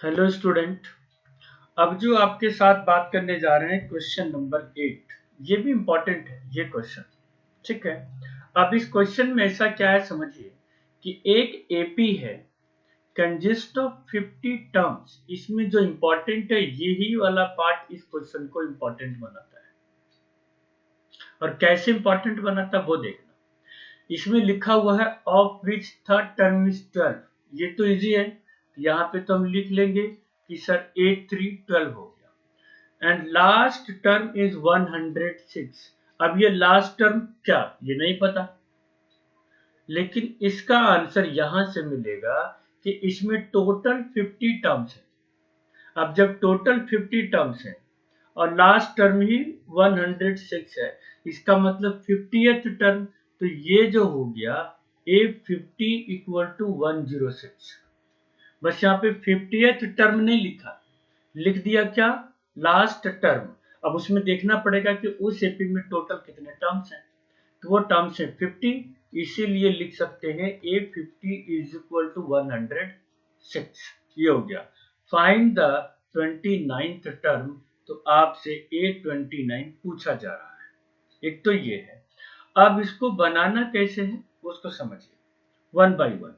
Hello student. अब जो आपके साथ बात करने जा रहे हैं क्वेश्चन नंबर 8। ये भी इम्पोर्टेंट है ये क्वेश्चन। ठीक है। अब इस क्वेश्चन में ऐसा क्या है समझिए कि एक एपी है कंजिस्ट ऑफ 50 टर्म्स। इसमें जो इम्पोर्टेंट है यही वाला पार्ट इस क्वेश्चन को इम्पोर्टेंट बनाता है। और कैसे इम्पोर्टेंट बनाता है वो देखना। इसमें लिखा हुआ है of which third term is 12। ये तो इजी है, यहाँ पे तो हम लिख लेंगे कि सर 8 3 12 हो गया। And last term is 106। अब ये लास्ट टर्म क्या, ये नहीं पता, लेकिन इसका आंसर यहां से मिलेगा कि इसमें टोटल 50 टर्म्स है। अब जब टोटल 50 टर्म्स है और लास्ट टर्म ही 106 है, इसका मतलब 50th टर्म, तो ये जो हो गया A50 इक्वल टू 106। बस यहाँ पे 50th टर्म नहीं लिखा, लिख दिया क्या, लास्ट टर्म। अब उसमें देखना पड़ेगा कि उस एपी में टोटल कितने टर्म्स हैं, तो वो टर्म्स है 50, इसीलिए लिख सकते हैं A50 इज इक्वल टू 106। ये हो गया। फाइंड द 29th टर्म, तो आपसे A29 पूछा जा रहा है। एक तो ये है। अब इसको बनाना कैसे है उसको समझिए वन बाय वन।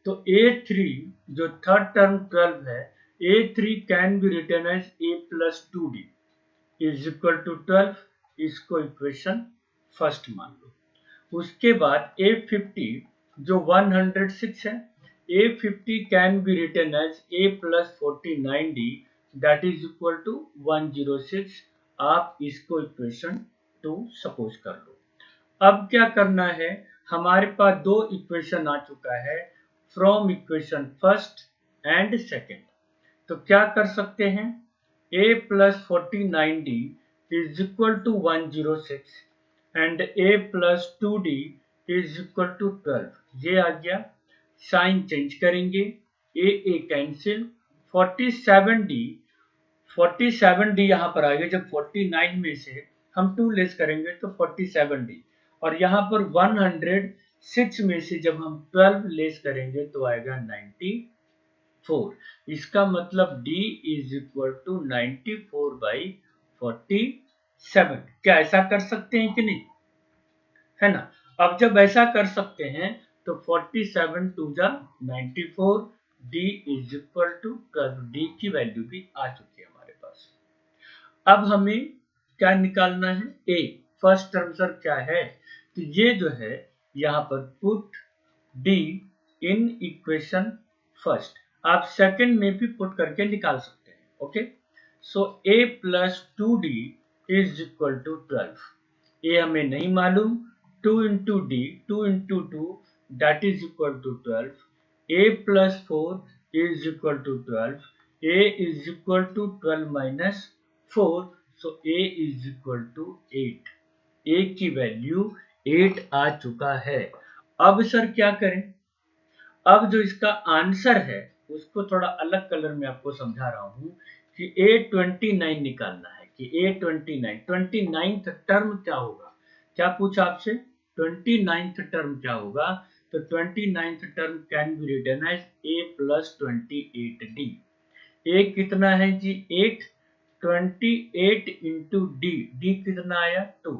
तो A3 जो थर्ड टर्म 12 है, A3 can be written as A+2D is equal to 12। इसको इक्वेशन फर्स्ट मान लो। उसके बाद A50 जो 106 है, A50 can be written as A+49D that is equal to 106। आप इसको इक्वेशन 2 सपोज कर लो। अब क्या करना है, हमारे पास दो इक्वेशन आ चुका है from equation first and second. तो क्या कर सकते हैं, A+49D is equal to 106 and A+2D is equal to 12। ये आ गया। साइन चेंज करेंगे, A कैंसिल, 47D 47D यहाँ पर आ गया। जब 49 में से हम 2 लेस करेंगे तो 47D, और यहाँ पर 106 में से जब हम 12 लेस करेंगे तो आएगा 94। इसका मतलब D इज इक्वल टू 94/47। क्या ऐसा कर सकते हैं कि नहीं, है ना। अब जब ऐसा कर सकते हैं तो 47 2 जा 94, D is equal to 12। D की वैल्यू भी आ चुकी है हमारे पास। अब हमें क्या निकालना है, A। फर्स्ट आंसर क्या है, तो ये जो है यहाँ पर put D in equation first. आप सेकंड में भी पुट करके निकाल सकते हैं। Okay, so A+2D is equal to 12। A हमें नहीं मालूम, 2 into D, 2 into 2 that is equal to 12। A+4 is equal to 12। A is equal to 12 minus 4, सो A is equal to 8। A की वैल्यू 8 आ चुका है। अब सर क्या करें, अब जो इसका आंसर है उसको थोड़ा अलग कलर में आपको समझा रहा हूं कि A29 निकालना है कि A29 29th टर्म क्या होगा। क्या पूछा आपसे, 29th टर्म क्या होगा, तो 29th term can be written as A+28D। A कितना है जी 8, 28 इंटू डी, डी कितना आया 2,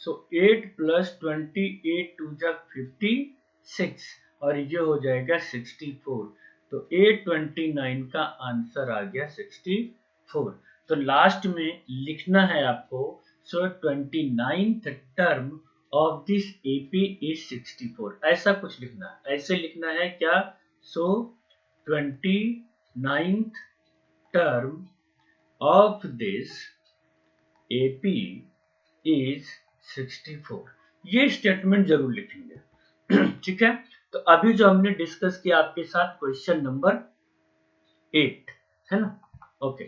सो 8 + 28 2 जा 56, और ये हो जाएगा 64। तो A29 का आंसर आ गया 64। तो लास्ट में लिखना है आपको, सो 29th term of this AP is 64। ऐसा कुछ लिखना है, ऐसे लिखना है क्या, सो 29th term of this AP is 64। ये स्टेटमेंट जरूर लिखेंगे। ठीक है। तो अभी जो हमने डिस्कस किया आपके साथ क्वेश्चन नंबर 8 है ना। ओके।